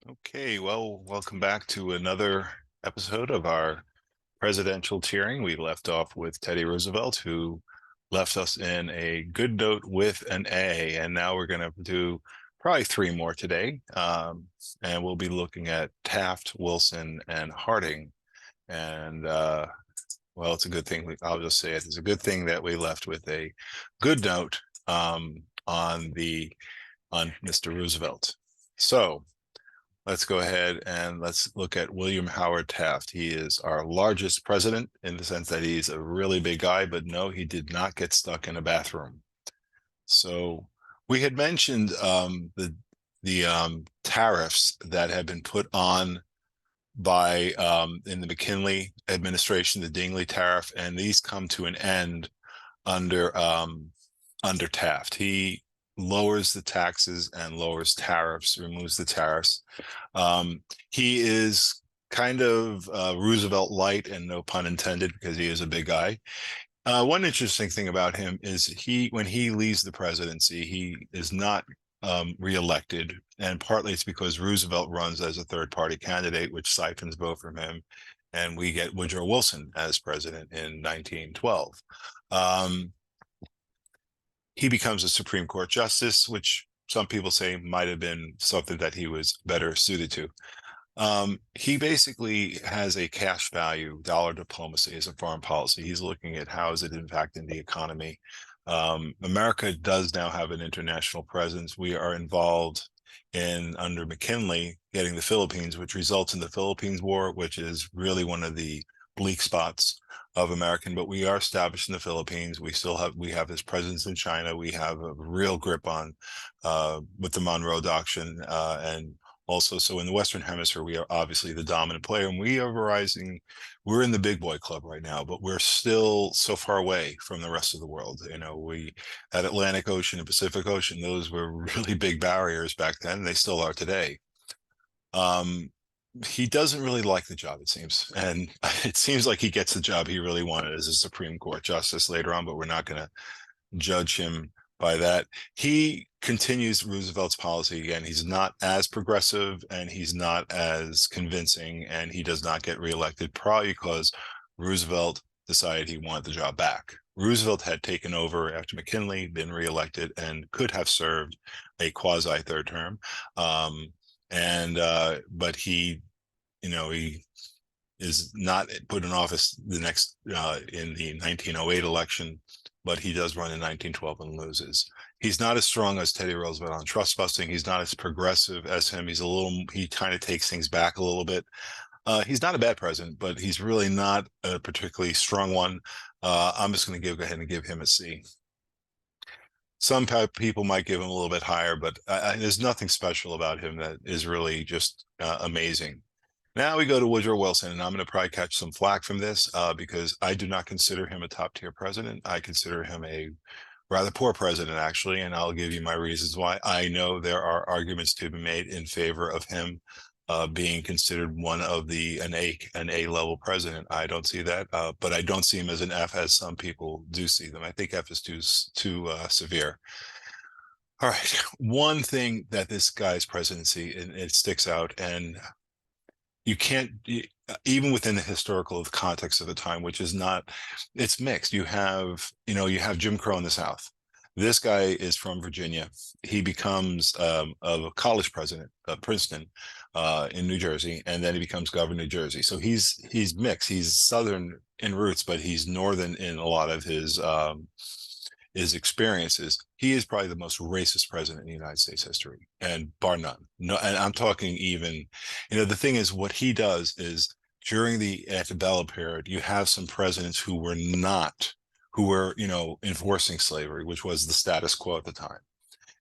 Okay, well, welcome back to another episode of our presidential tiering. We left off with Teddy Roosevelt, who left us in a good note with an A, and now we're going to do probably three more today. And we'll be looking at Taft, Wilson, and Harding. And well, it's a good thing. I'll just say it. It's a good thing that we left with a good note on Mr. Roosevelt. So let's go ahead and let's look at William Howard Taft. He is our largest president in the sense that he's a really big guy, but no, he did not get stuck in a bathroom. So we had mentioned the tariffs that had been put on by in the McKinley administration, the Dingley tariff, and these come to an end under under Taft. He lowers the taxes and lowers tariffs, removes the tariffs. He is kind of Roosevelt light, and no pun intended, because he is a big guy. One interesting thing about him is when he leaves the presidency, he is not reelected, and partly it's because Roosevelt runs as a third-party candidate, which siphons vote from him, and we get Woodrow Wilson as president in 1912. He becomes a Supreme Court justice, which some people say might have been something that he was better suited to. He basically has a cash value, dollar diplomacy as a foreign policy. He's looking at how is it impacting the economy. America does now have an international presence. We are involved in, under McKinley, getting the Philippines, which results in the Philippines War, which is really one of the bleak spots of American, but we are established in the Philippines. We have this presence in China. We have a real grip on with the Monroe Doctrine, and also, so in the Western Hemisphere, we are obviously the dominant player, and we are rising. We're in the big boy club right now, but we're still so far away from the rest of the world. You know, we at Atlantic Ocean and Pacific Ocean, those were really big barriers back then. They still are today. He doesn't really like the job, it seems. And it seems like he gets the job he really wanted as a Supreme Court justice later on, but we're not going to judge him by that. He continues Roosevelt's policy again. He's not as progressive and he's not as convincing, and he does not get reelected, probably because Roosevelt decided he wanted the job back. Roosevelt had taken over after McKinley, been reelected, and could have served a quasi third term. But he is not put in office the next in the 1908 election, but he does run in 1912 and loses. He's not as strong as Teddy Roosevelt on trust busting. He's not as progressive as him. He kind of takes things back a little bit. He's not a bad president, but he's really not a particularly strong one. I'm just going to go ahead and give him a C. Some people might give him a little bit higher, but there's nothing special about him that is really just amazing. Now we go to Woodrow Wilson, and I'm going to probably catch some flack from this because I do not consider him a top-tier president. I consider him a rather poor president, actually, and I'll give you my reasons why. I know there are arguments to be made in favor of him being considered one of an A-level president. I don't see that, but I don't see him as an F, as some people do see them. I think F is too severe. All right, one thing that this guy's presidency, and it sticks out, and you can't, even within the historical context of the time, which is not, it's mixed. You have Jim Crow in the South. This guy is from Virginia. He becomes a college president of Princeton in New Jersey, and then he becomes governor of New Jersey. So he's mixed. He's Southern in roots, but he's Northern in a lot of his experiences. He is probably the most racist president in the United States history, and bar none. No, and I'm talking even, the thing is, what he does is during the antebellum period, you have some presidents who were enforcing slavery, which was the status quo at the time.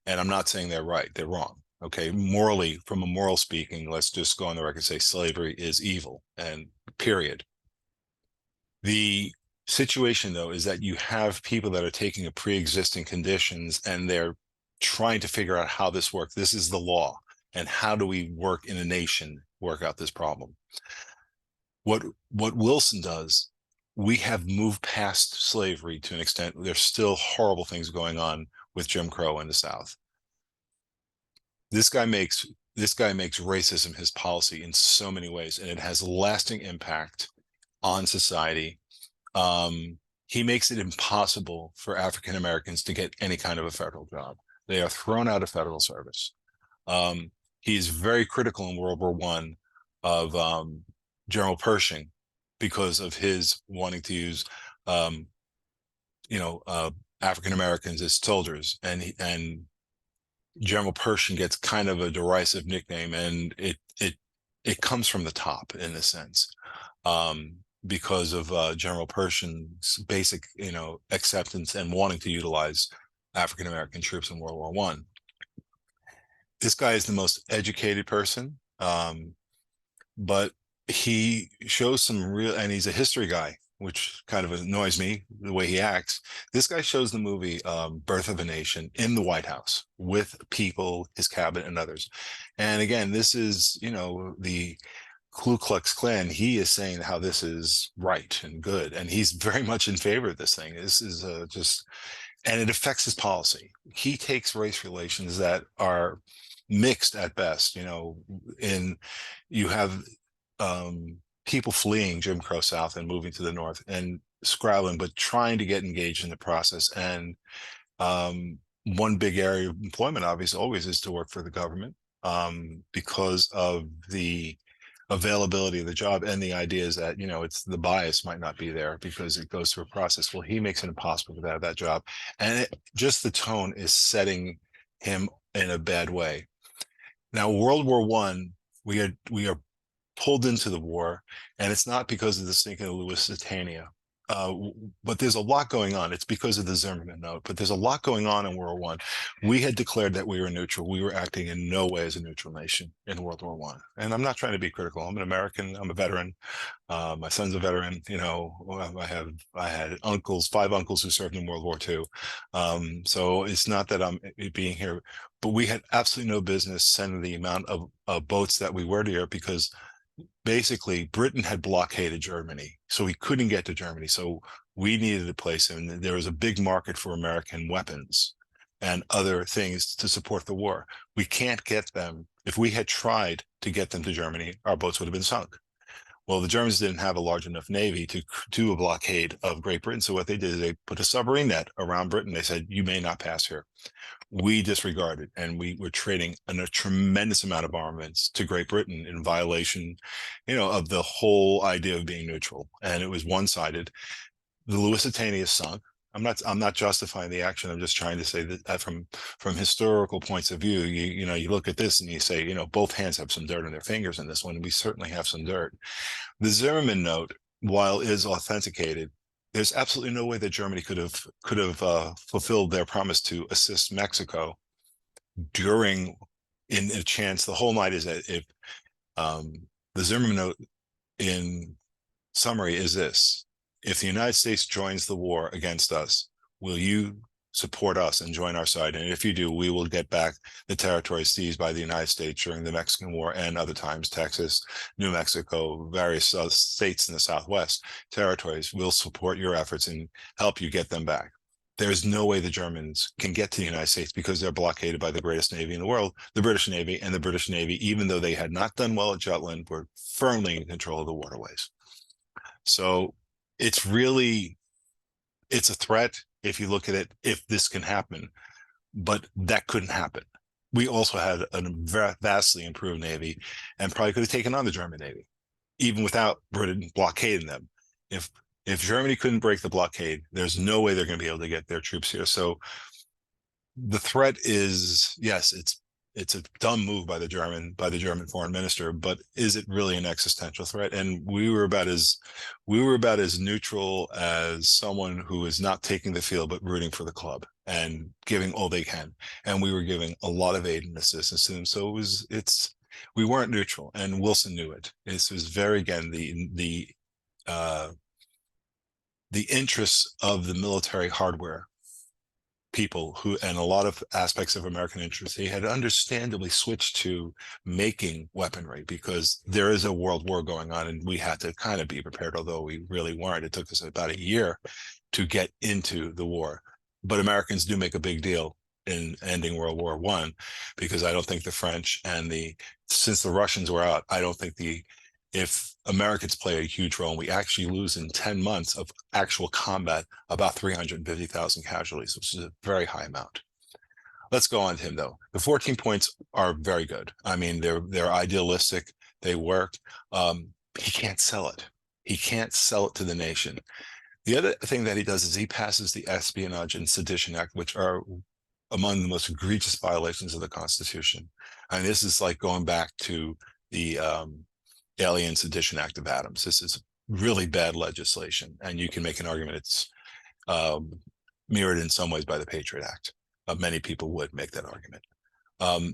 And I'm not saying they're right, they're wrong. Okay, morally, from a moral speaking, let's just go on the record and say slavery is evil, and period. The situation, though, is that you have people that are taking a pre-existing conditions and they're trying to figure out how this works. This is the law, and how do we work in a nation, work out this problem? What Wilson does, we have moved past slavery to an extent. There's still horrible things going on with Jim Crow in the South. This guy makes this guy makes racism his policy in so many ways, and it has lasting impact on society. He makes it impossible for African Americans to get any kind of a federal job. They are thrown out of federal service. He is very critical in World War I of General Pershing because of his wanting to use, African Americans as soldiers, and General Pershing gets kind of a derisive nickname, and it comes from the top in a sense, because of General Pershing's basic, acceptance and wanting to utilize African American troops in World War I. This guy is the most educated person, but he shows some real, and he's a history guy, which kind of annoys me the way he acts. This guy shows the movie Birth of a Nation in the White House with people, his cabinet and others. And again, this is, the Ku Klux Klan. He is saying how this is right and good, and he's very much in favor of this thing. This is and it affects his policy. He takes race relations that are mixed at best. You have people fleeing Jim Crow South and moving to the North and scrabbling, but trying to get engaged in the process. And one big area of employment, obviously, always is to work for the government, because of the availability of the job, and the idea is that it's the bias might not be there because it goes through a process. Well, he makes it impossible to have that job, and just the tone is setting him in a bad way. Now, World War I, we are pulled into the war, and it's not because of the sinking of Lusitania, but there's a lot going on. It's because of the Zimmerman note, but there's a lot going on in World War I. We had declared that we were neutral. We were acting in no way as a neutral nation in World War I. And I'm not trying to be critical. I'm an American. I'm a veteran. My son's a veteran. I had uncles, 5 uncles who served in World War II. So it's not that I'm being here, but we had absolutely no business sending the amount of boats that we were here, because basically Britain had blockaded Germany, so we couldn't get to Germany. So we needed a place, and there was a big market for American weapons and other things to support the war. We can't get them. If we had tried to get them to Germany, our boats would have been sunk. Well, the Germans didn't have a large enough navy to do a blockade of Great Britain. So what they did is they put a submarine net around Britain. They said, you may not pass here. We disregarded, and we were trading a tremendous amount of armaments to Great Britain in violation, of the whole idea of being neutral. And it was one-sided. The Lusitania sunk. I'm not justifying the action. I'm just trying to say that from historical points of view, you look at this and you say, both hands have some dirt on their fingers in this one. We certainly have some dirt. The Zimmerman note, while is authenticated, there's absolutely no way that Germany could have fulfilled their promise to assist Mexico in a chance. The whole night is that if the Zimmerman note in summary is this: if the United States joins the war against us, will you support us and join our side? And if you do, we will get back the territories seized by the United States during the Mexican War and other times, Texas, New Mexico, various states in the Southwest territories. Will support your efforts and help you get them back. There's no way the Germans can get to the United States because they're blockaded by the greatest Navy in the world, the British Navy. And the British Navy, even though they had not done well at Jutland, were firmly in control of the waterways. So it's a threat if you look at it, if this can happen, but that couldn't happen. We also had a vastly improved Navy and probably could have taken on the German Navy, even without Britain blockading them. If Germany couldn't break the blockade, there's no way they're going to be able to get their troops here. So the threat is, yes, it's a dumb move by the German foreign minister, but is it really an existential threat? And we were about as neutral as someone who is not taking the field but rooting for the club and giving all they can. And we were giving a lot of aid and assistance to them. So we weren't neutral, and Wilson knew it. This was very, again, the interests of the military hardware people who, and a lot of aspects of American interest, they had understandably switched to making weaponry because there is a world war going on, and we had to kind of be prepared, although we really weren't. It took us about a year to get into the war, but Americans do make a big deal in ending World War I, because I don't think the French and since the Russians were out, I don't think if Americans play a huge role, and we actually lose in 10 months of actual combat about 350,000 casualties, which is a very high amount. Let's go on to him, though. The 14 points are very good. I mean, they're idealistic. They work. He can't sell it. He can't sell it to the nation. The other thing that he does is he passes the Espionage and Sedition Act, which are among the most egregious violations of the Constitution. And this is like going back to the Alien Sedition Act of Adams. This is really bad legislation, and you can make an argument it's mirrored in some ways by the Patriot Act. Many people would make that argument.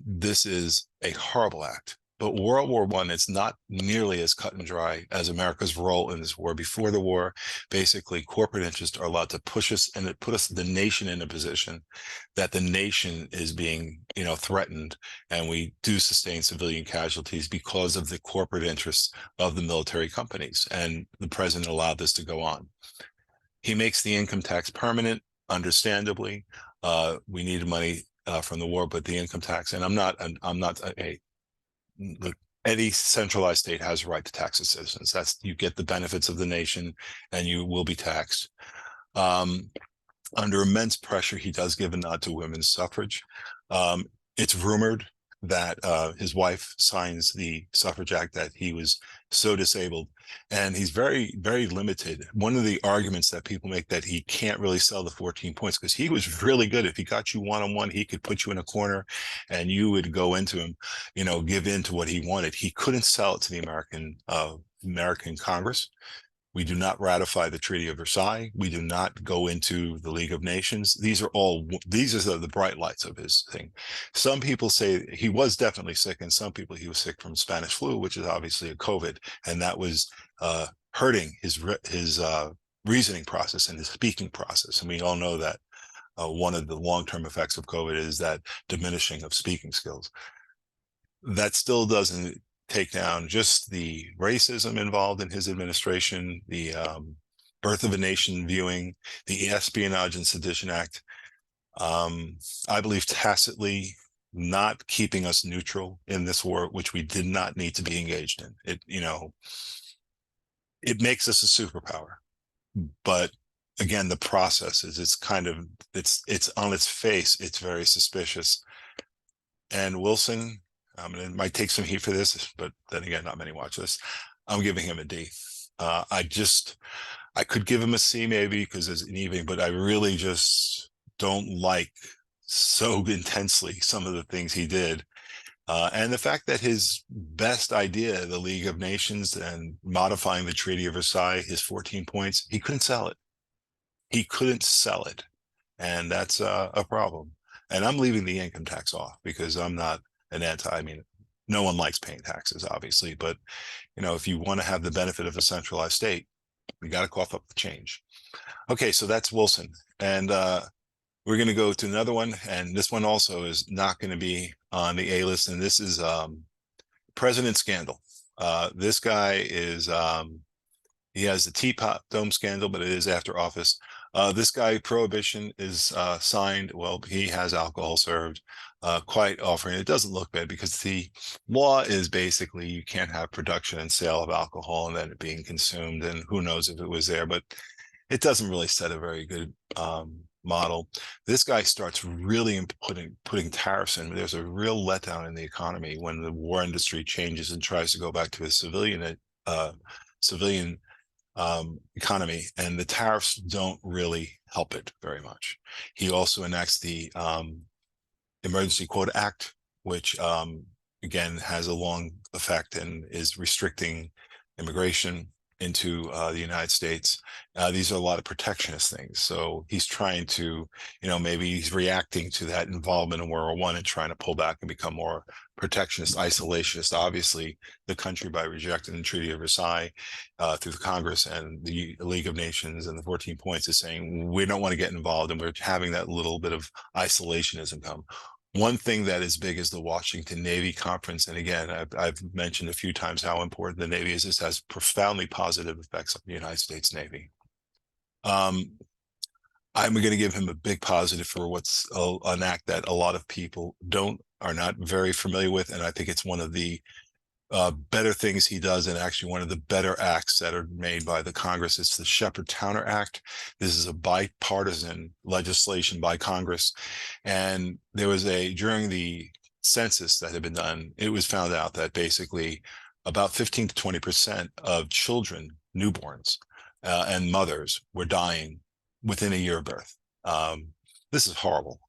This is a horrible act. But World War I, it's not nearly as cut and dry as America's role in this war. Before the war, basically, corporate interests are allowed to push us and put us, the nation, in a position that the nation is being, threatened, and we do sustain civilian casualties because of the corporate interests of the military companies. And the president allowed this to go on. He makes the income tax permanent, understandably. We needed money from the war, but the income tax, and I'm not any centralized state has a right to tax its citizens. You get the benefits of the nation, and you will be taxed. Under immense pressure, he does give a nod to women's suffrage. It's rumored that his wife signs the Suffrage Act, that he was so disabled, and he's very, very limited. One of the arguments that people make that he can't really sell the 14 points, because he was really good. If he got you one-on-one, he could put you in a corner and you would go into him, give in to what he wanted. He couldn't sell it to the American Congress. We do not ratify the Treaty of Versailles. We do not go into the League of Nations. These are the bright lights of his thing. Some people say he was definitely sick, and some people he was sick from Spanish flu, which is obviously a COVID, and that was hurting his reasoning process and his speaking process. And we all know that one of the long-term effects of COVID is that diminishing of speaking skills. That still doesn't take down just the racism involved in his administration, the birth of a nation viewing, the Espionage and Sedition Act. I believe tacitly not keeping us neutral in this war, which we did not need to be engaged in. It makes us a superpower. But again, the process is, it's on its face, it's very suspicious. And Wilson, it might take some heat for this, but then again, not many watch this. I'm giving him a D. I could give him a C maybe because it's an evening, but I really just don't like so intensely some of the things he did. And the fact that his best idea, the League of Nations and modifying the Treaty of Versailles, his 14 points, he couldn't sell it. He couldn't sell it. And that's a problem. And I'm leaving the income tax off because I'm not no one likes paying taxes, obviously, but if you want to have the benefit of a centralized state, you got to cough up the change. Okay, so that's Wilson, and we're going to go to another one, and this one also is not going to be on the A list, and this is President Scandal. This guy is he has the Teapot Dome scandal, but it is after office. This guy, prohibition is signed. Well, he has alcohol served quite often. It doesn't look bad because the law is basically you can't have production and sale of alcohol and then it being consumed. And who knows if it was there, but it doesn't really set a very good model. This guy starts really putting tariffs in. There's a real letdown in the economy when the war industry changes and tries to go back to a civilian economy, and the tariffs don't really help it very much. He also enacts the Emergency Quota Act, which again has a long effect and is restricting immigration into the United States. These are a lot of protectionist things. So he's trying to, maybe he's reacting to that involvement in World War I and trying to pull back and become more protectionist, isolationist. Obviously, the country, by rejecting the Treaty of Versailles through the Congress and the League of Nations and the 14 points, is saying we don't want to get involved, and we're having that little bit of isolationism come. One thing that is big is the Washington Navy Conference. And again, I've mentioned a few times how important the Navy is. This has profoundly positive effects on the United States Navy. I'm going to give him a big positive for what's an act that a lot of people are not very familiar with, and I think it's one of the better things he does, and actually one of the better acts that are made by the Congress. It's the Shepard-Towner Act. This is a bipartisan legislation by Congress, and there was during the census that had been done, it was found out that basically about 15 to 20% of children, newborns, and mothers were dying within a year of birth. This is horrible.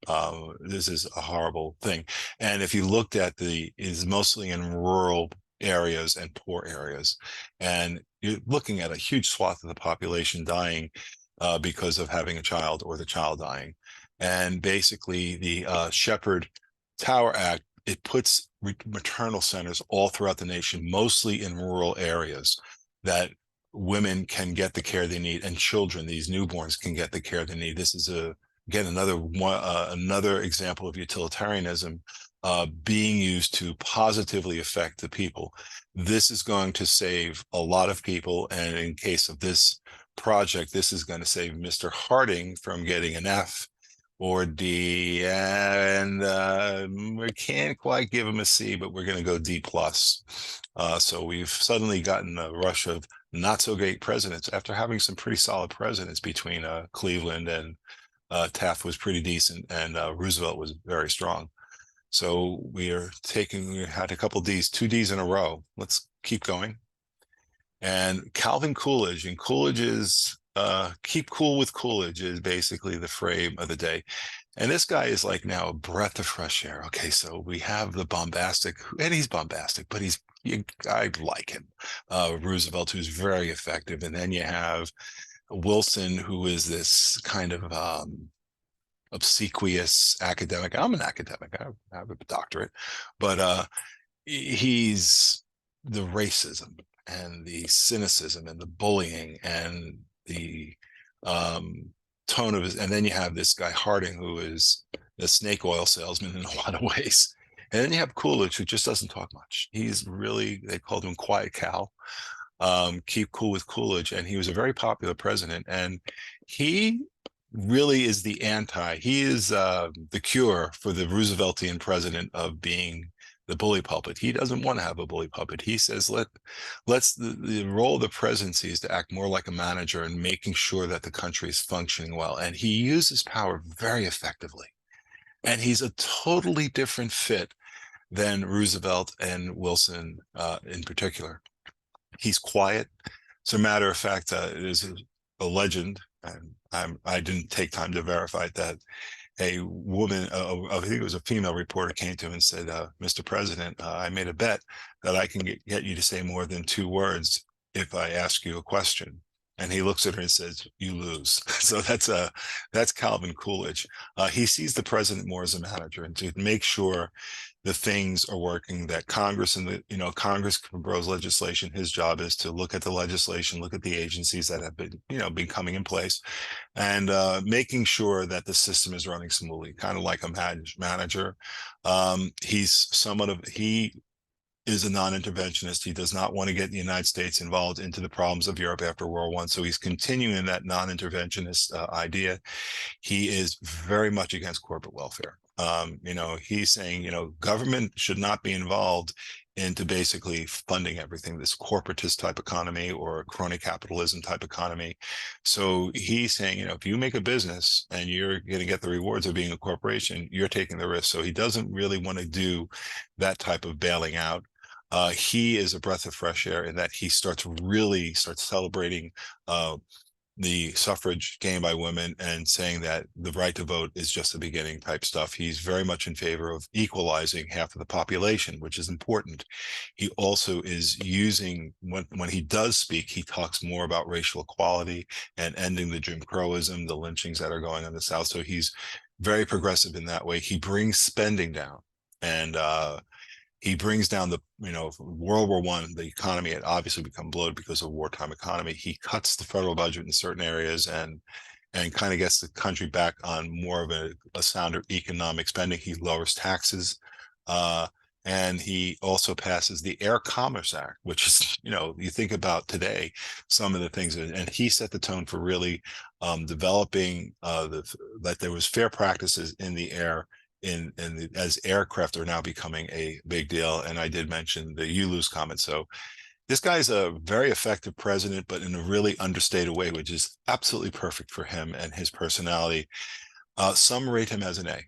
This is a horrible thing. And if you looked at is mostly in rural areas and poor areas, and you're looking at a huge swath of the population dying because of having a child or the child dying. And basically the Shepard-Tower Act, it puts maternal centers all throughout the nation, mostly in rural areas, that women can get the care they need, and children, these newborns, can get the care they need. This is again another example of utilitarianism being used to positively affect the people. This is going to save a lot of people, and in case of this project, this is going to save Mr. Harding from getting an F or D, and we can't quite give him a C, but we're going to go D plus. So we've suddenly gotten a rush of not so great presidents after having some pretty solid presidents between Cleveland and Taft was pretty decent, and Roosevelt was very strong. So we had a couple Ds, 2 Ds in a row. Let's keep going. And Calvin Coolidge, and Coolidge is keep cool with Coolidge is basically the frame of the day. And this guy is like now a breath of fresh air. Okay, so we have the bombastic, and he's bombastic, but I like him. Roosevelt, who's very effective. And then you have Wilson, who is this kind of obsequious academic. I'm an academic. I have a doctorate, but he's the racism and the cynicism and the bullying and the tone of his. And then you have this guy Harding, who is a snake oil salesman in a lot of ways. And then you have Coolidge, who just doesn't talk much. He's really, they called him Quiet Cal. Keep cool with Coolidge. And he was a very popular president. And he really is he is the cure for the Rooseveltian president of being the bully pulpit. He doesn't want to have a bully puppet. He says, the role of the presidency is to act more like a manager and making sure that the country is functioning well. And he uses power very effectively. And he's a totally different fit than Roosevelt and Wilson in particular. He's quiet. As a matter of fact, it is a legend, and I didn't take time to verify it, that a woman, I think it was a female reporter, came to him and said, Mr. President, I made a bet that I can get you to say more than 2 words if I ask you a question. And he looks at her and says, you lose. So that's Calvin Coolidge. He sees the president more as a manager, and to make sure the things are working, that Congress Congress proposes legislation. His job is to look at the legislation, look at the agencies that have been coming in place, and making sure that the system is running smoothly, kind of like a manager. He is a non-interventionist. He does not want to get the United States involved into the problems of Europe after World War I. So he's continuing that non-interventionist idea. He is very much against corporate welfare. He's saying, government should not be involved into basically funding everything, this corporatist type economy or crony capitalism type economy. So he's saying, if you make a business and you're going to get the rewards of being a corporation, you're taking the risk. So he doesn't really want to do that type of bailing out. He is a breath of fresh air in that he starts celebrating the suffrage gained by women and saying that the right to vote is just the beginning type stuff. He's very much in favor of equalizing half of the population, which is important. He also is using, when he does speak, he talks more about racial equality and ending the Jim Crowism, the lynchings that are going on in the South. So he's very progressive in that way. He brings spending down, and he brings down World War I, the economy had obviously become bloated because of wartime economy. He cuts the federal budget in certain areas and kind of gets the country back on more of a sounder economic spending. He lowers taxes. And he also passes the Air Commerce Act, which is, you think about today, some of the things, and he set the tone for really developing that there was fair practices in the air as aircraft are now becoming a big deal. And I did mention the you lose comment. So this guy's a very effective president, but in a really understated way, which is absolutely perfect for him and his personality. Some rate him as an A.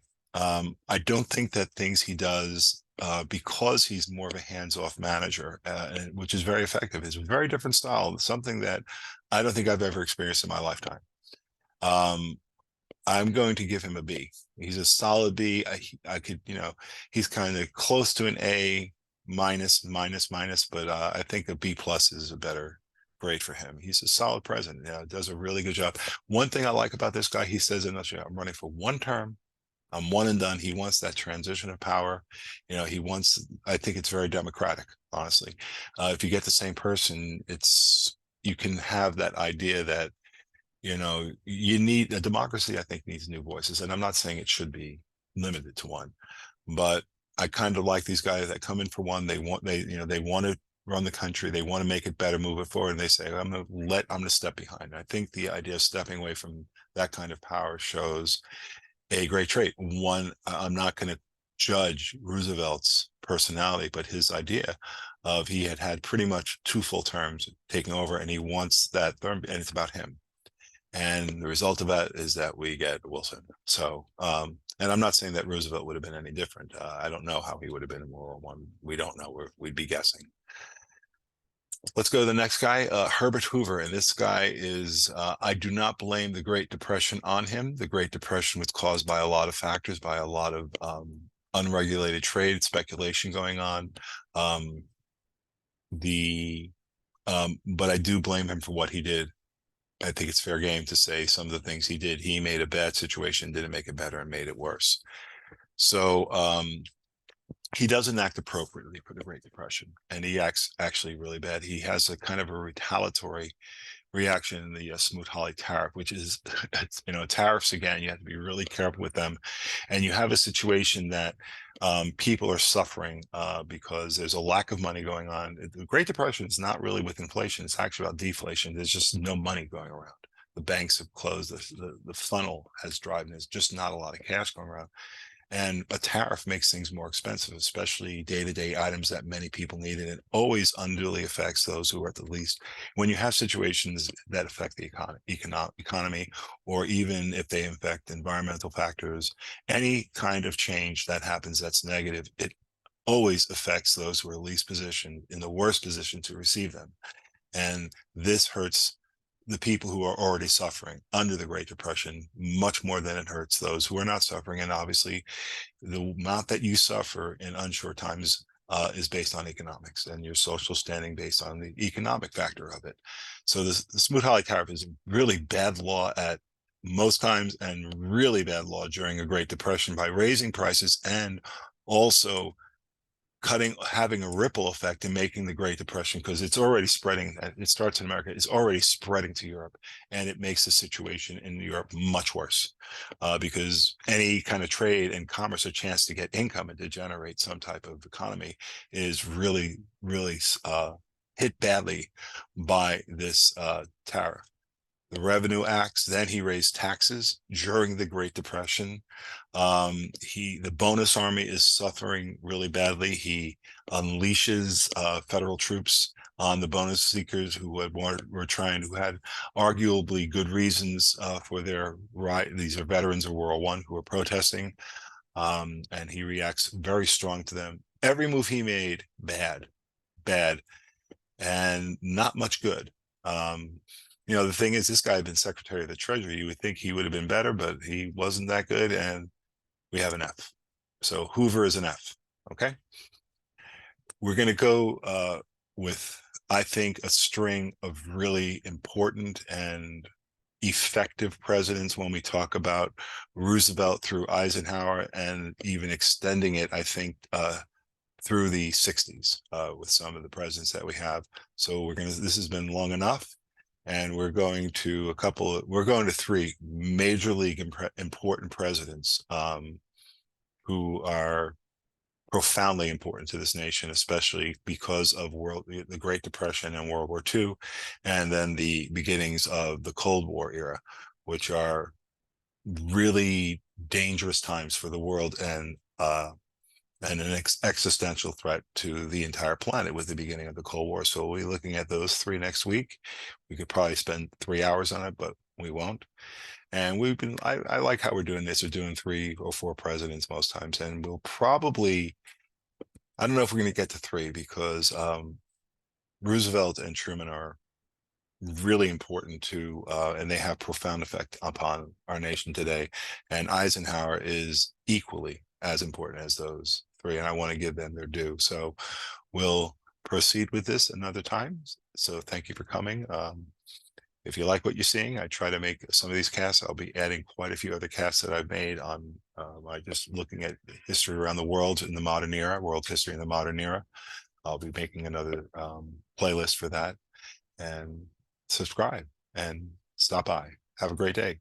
I don't think that things he does, because he's more of a hands-off manager, which is very effective. It's a very different style, something that I don't think I've ever experienced in my lifetime. I'm going to give him a B. He's a solid B. I could, he's kind of close to an A minus, but I think a B plus is a better grade for him. He's a solid president. Does a really good job. One thing I like about this guy, he says, I'm running for one term. I'm one and done. He wants that transition of power. I think it's very democratic, honestly. If you get the same person, you can have that idea that, you need a democracy, I think, needs new voices. And I'm not saying it should be limited to one, but I kind of like these guys that come in for one. They want to run the country. They want to make it better, move it forward. And they say, I'm going to step behind. I think the idea of stepping away from that kind of power shows a great trait. One, I'm not going to judge Roosevelt's personality, but his idea of he had pretty much 2 full terms taking over, and he wants that term, and it's about him. And the result of that is that we get Wilson. So, and I'm not saying that Roosevelt would have been any different. I don't know how he would have been in World War I. We don't know. We'd be guessing. Let's go to the next guy, Herbert Hoover. And this guy is, I do not blame the Great Depression on him. The Great Depression was caused by a lot of factors, by a lot of unregulated trade, speculation going on. But I do blame him for what he did. I think it's fair game to say some of the things he did. He made a bad situation, didn't make it better, and made it worse. So he doesn't act appropriately for the Great Depression, and he acts actually really bad. He has a kind of a retaliatory reaction in the Smoot-Hawley tariff, which is, tariffs, again, you have to be really careful with them. And you have a situation that people are suffering because there's a lack of money going on. The Great Depression is not really with inflation. It's actually about deflation. There's just no money going around. The banks have closed. The funnel has dried, and there's just not a lot of cash going around. And a tariff makes things more expensive, especially day-to-day items that many people need, and it always unduly affects those who are at the least. When you have situations that affect the economy, or even if they affect environmental factors, any kind of change that happens that's negative, it always affects those who are least positioned, in the worst position to receive them. And this hurts the people who are already suffering under the Great Depression much more than it hurts those who are not suffering. And obviously, the amount that you suffer in unsure times is based on economics, and your social standing based on the economic factor of it. So the Smoot-Hawley tariff is really bad law at most times, and really bad law during a Great Depression, by raising prices and also having a ripple effect and making the Great Depression, because it's already spreading. It starts in America, it's already spreading to Europe, and it makes the situation in Europe much worse because any kind of trade and commerce, a chance to get income and to generate some type of economy, is really, really hit badly by this tariff. The Revenue Acts, then he raised taxes during the Great Depression. The bonus army is suffering really badly. He unleashes federal troops on the bonus seekers who had arguably good reasons for their right. These are veterans of World War I who are protesting, and he reacts very strong to them. Every move he made, bad, and not much good. The thing is, this guy had been Secretary of the Treasury. You would think he would have been better, but he wasn't that good, and we have an F. So Hoover is an F, okay? We're going to go with, I think, a string of really important and effective presidents when we talk about Roosevelt through Eisenhower, and even extending it, I think, through the 60s with some of the presidents that we have. So this has been long enough. And we're going to 3 major league important presidents who are profoundly important to this nation, especially because of the Great Depression and World War II, and then the beginnings of the Cold War era, which are really dangerous times for the world and an existential threat to the entire planet with the beginning of the Cold War. So we'll be looking at those three next week. We could probably spend 3 hours on it, but we won't. And I like how we're doing this. We're doing 3 or 4 presidents most times, and we'll probably, I don't know if we're going to get to 3 because Roosevelt and Truman are really important to, and they have profound effect upon our nation today. And Eisenhower is equally as important as those 3, and I want to give them their due. So we'll proceed with this another time. So thank you for coming. If you like what you're seeing, I try to make some of these casts. I'll be adding quite a few other casts that I've made on by just looking at history around the world in the modern era, world history in the modern era. I'll be making another playlist for that. And subscribe and stop by. Have a great day.